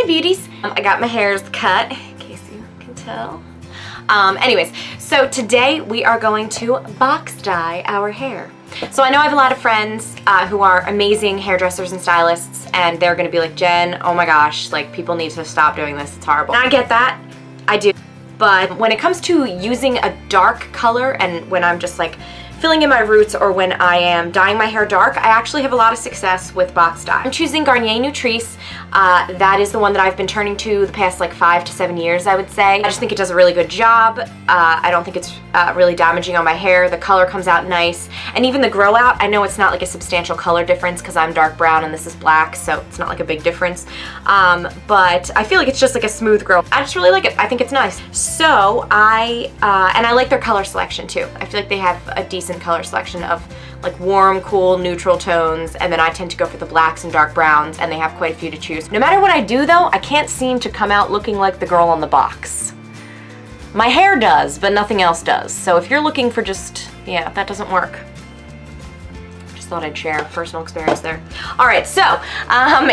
Hey beauties! I got my hairs cut, in case you can tell. Anyways, so today we are going to box dye our hair. So I know I have a lot of friends who are amazing hairdressers and stylists, and they're gonna be like, Jen, oh my gosh, like people need to stop doing this, it's horrible. And I get that, I do. But when it comes to using a dark color and when I'm just like filling in my roots or when I am dyeing my hair dark, I actually have a lot of success with box dye. I'm choosing Garnier Nutrisse. That is the one that I've been turning to the past like 5 to 7 years, I would say. I just think it does a really good job. I don't think it's really damaging on my hair. The color comes out nice. And even the grow out, I know it's not like a substantial color difference because I'm dark brown and this is black, so it's not like a big difference. But I feel like it's just like a smooth grow. I just really like it. I think it's nice. So and I like their color selection too. I feel like they have a decent color selection of like warm, cool, neutral tones, and then I tend to go for the blacks and dark browns, and they have quite a few to choose. No matter what I do though, I can't seem to come out looking like the girl on the box. My hair does, but nothing else does. So if you're looking for just, yeah, that doesn't work. Just thought I'd share personal experience there. All right, so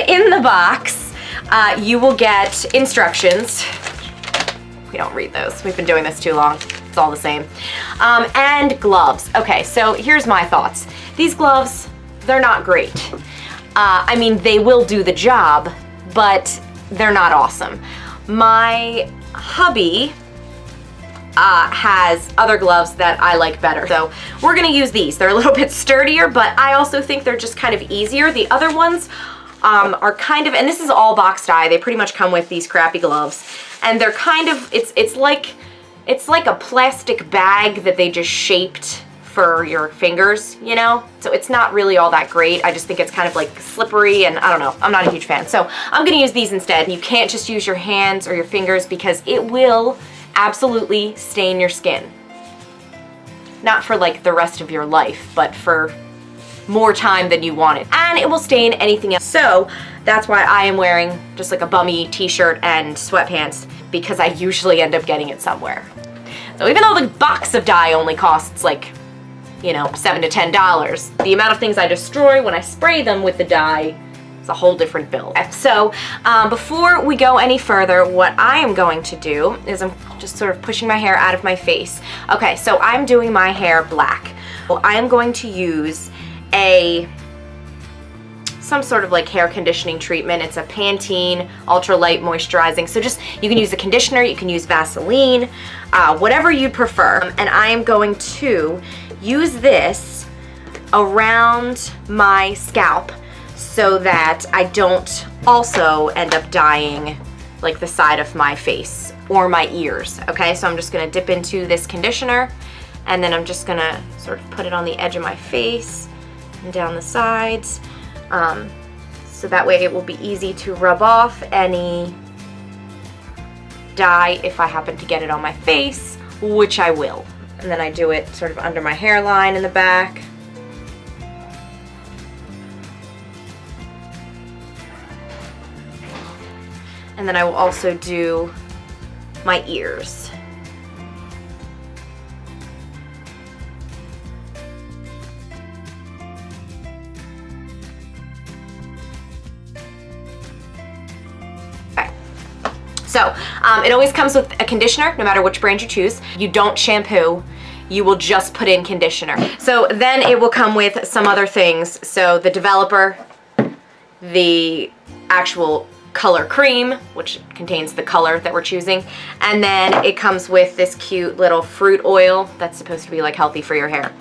in the box, you will get instructions. We don't read those. We've been doing this too long. It's all the same. And gloves. Okay, so here's my thoughts. These gloves, they're not great. I mean, they will do the job, but they're not awesome. My hubby has other gloves that I like better. So we're gonna use these. They're a little bit sturdier, but I also think they're just kind of easier. The other ones are kind of, and this is all box dye. They pretty much come with these crappy gloves. And they're kind of, it's like a plastic bag that they just shaped for your fingers, you know? So it's not really all that great. I just think it's kind of like slippery, and I don't know, I'm not a huge fan. So I'm gonna use these instead. You can't just use your hands or your fingers because it will absolutely stain your skin. Not for like the rest of your life, but for more time than you wanted. And it will stain anything else. So that's why I am wearing just like a bummy t-shirt and sweatpants, because I usually end up getting it somewhere. So even though the box of dye only costs like, you know, $7 to $10, the amount of things I destroy when I spray them with the dye is a whole different bill. So before we go any further, what I am going to do is I'm just sort of pushing my hair out of my face. Okay, so I'm doing my hair black. Well, I am going to use some sort of like hair conditioning treatment. It's a Pantene ultralight moisturizing. So just, you can use a conditioner, you can use Vaseline, whatever you prefer. And I am going to use this around my scalp so that I don't also end up dyeing like the side of my face or my ears. Okay, so I'm just gonna dip into this conditioner, and then I'm just gonna sort of put it on the edge of my face and down the sides. So that way it will be easy to rub off any dye if I happen to get it on my face, which I will. And then I do it sort of under my hairline in the back. And then I will also do my ears. So it always comes with a conditioner, no matter which brand you choose. You don't shampoo, you will just put in conditioner. So then it will come with some other things. So the developer, the actual color cream, which contains the color that we're choosing, and then it comes with this cute little fruit oil that's supposed to be like healthy for your hair.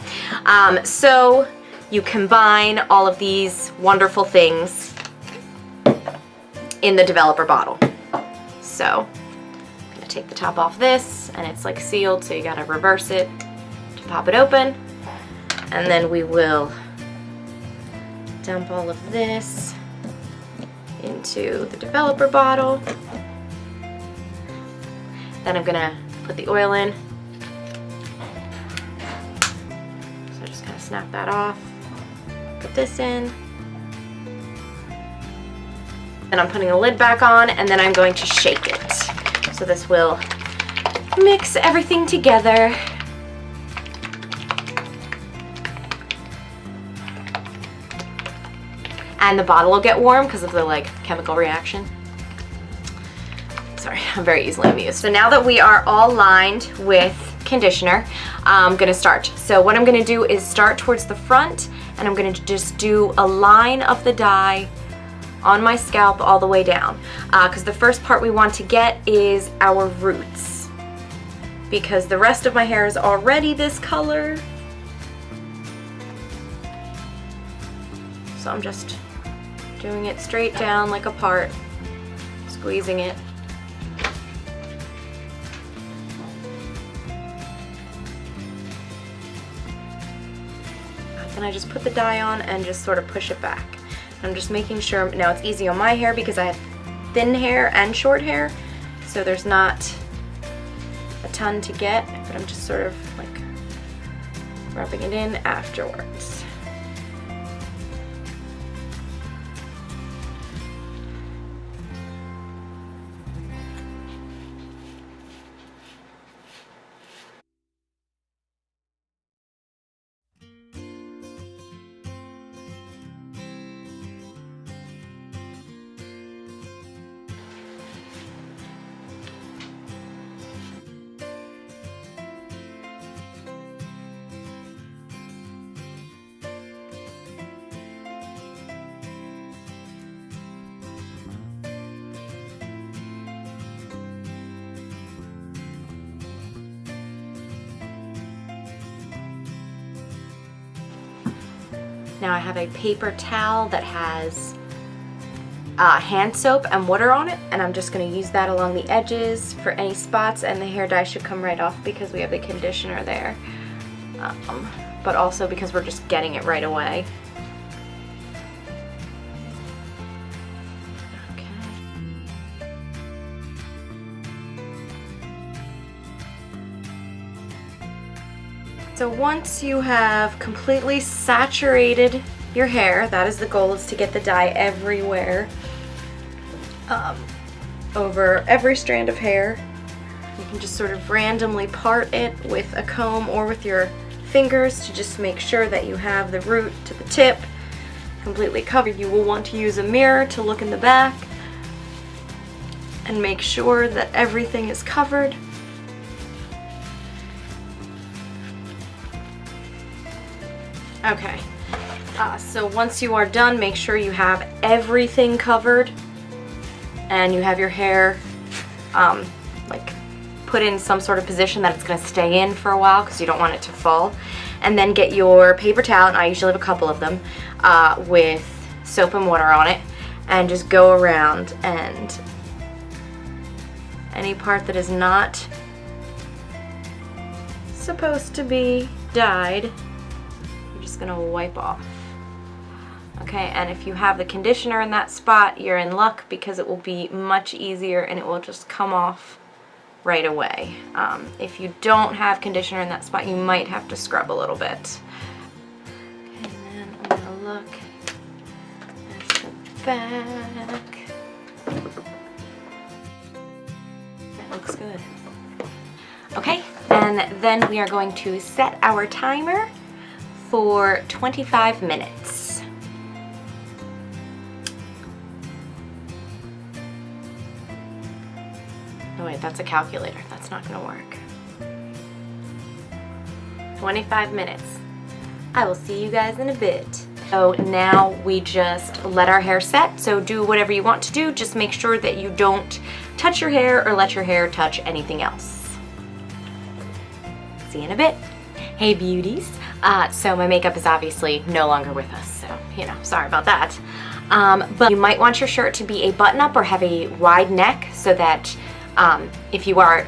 So you combine all of these wonderful things in the developer bottle. So I'm gonna take the top off this, and it's like sealed, so you gotta reverse it to pop it open. And then we will dump all of this into the developer bottle. Then I'm gonna put the oil in. So just kind of snap that off, put this in. Then I'm putting the lid back on, and then I'm going to shake it. So this will mix everything together. And the bottle will get warm because of the like chemical reaction. sorry, I'm very easily amused. So now that we are all lined with conditioner, I'm gonna start. So what I'm gonna do is start towards the front, and I'm gonna just do a line of the dye on my scalp all the way down. Because the first part we want to get is our roots. Because the rest of my hair is already this color. So I'm just doing it straight down like a part, squeezing it. Then I just put the dye on and just sort of push it back. I'm just making sure, now it's easy on my hair because I have thin hair and short hair, so there's not a ton to get, but I'm just sort of like rubbing it in afterwards. Now I have a paper towel that has hand soap and water on it, and I'm just going to use that along the edges for any spots, and the hair dye should come right off because we have the conditioner there, but also because we're just getting it right away. So once you have completely saturated your hair, that is the goal, is to get the dye everywhere, over every strand of hair. You can just sort of randomly part it with a comb or with your fingers to just make sure that you have the root to the tip completely covered. You will want to use a mirror to look in the back and make sure that everything is covered. Okay, so once you are done, make sure you have everything covered and you have your hair like put in some sort of position that it's going to stay in for a while because you don't want it to fall. And then get your paper towel, and I usually have a couple of them, with soap and water on it, and just go around, and any part that is not supposed to be dyed, gonna wipe off. Okay, and if you have the conditioner in that spot, you're in luck because it will be much easier and it will just come off right away. If you don't have conditioner in that spot, you might have to scrub a little bit. Okay, and then I'm gonna look at the back. That looks good. Okay, and then we are going to set our timer for 25 minutes. Oh wait, that's a calculator. That's not gonna work. 25 minutes. I will see you guys in a bit. So now we just let our hair set. So do whatever you want to do. Just make sure that you don't touch your hair or let your hair touch anything else. See you in a bit. Hey beauties. So my makeup is obviously no longer with us, so, you know, sorry about that. But you might want your shirt to be a button-up or have a wide neck so that if you are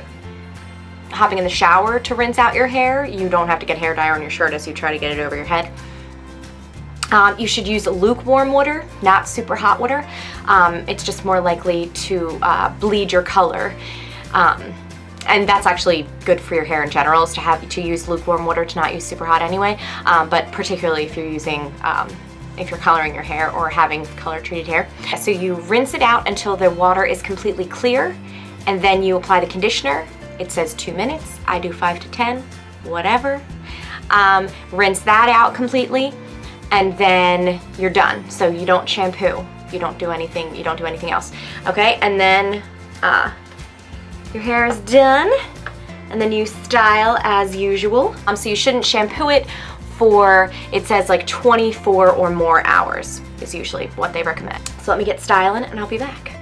hopping in the shower to rinse out your hair, you don't have to get hair dye on your shirt as you try to get it over your head. You should use lukewarm water, not super hot water. It's just more likely to bleed your color. And that's actually good for your hair in general, is to use lukewarm water, to not use super hot anyway, but particularly if you're using, if you're coloring your hair or having color treated hair. So you rinse it out until the water is completely clear, and then you apply the conditioner. It says 2 minutes, I do 5 to 10, whatever. Rinse that out completely, and then you're done. So you don't shampoo, you don't do anything else, okay? And then your hair is done, and then you style as usual. So you shouldn't shampoo it for, it says like 24 or more hours is usually what they recommend. So let me get styling and I'll be back.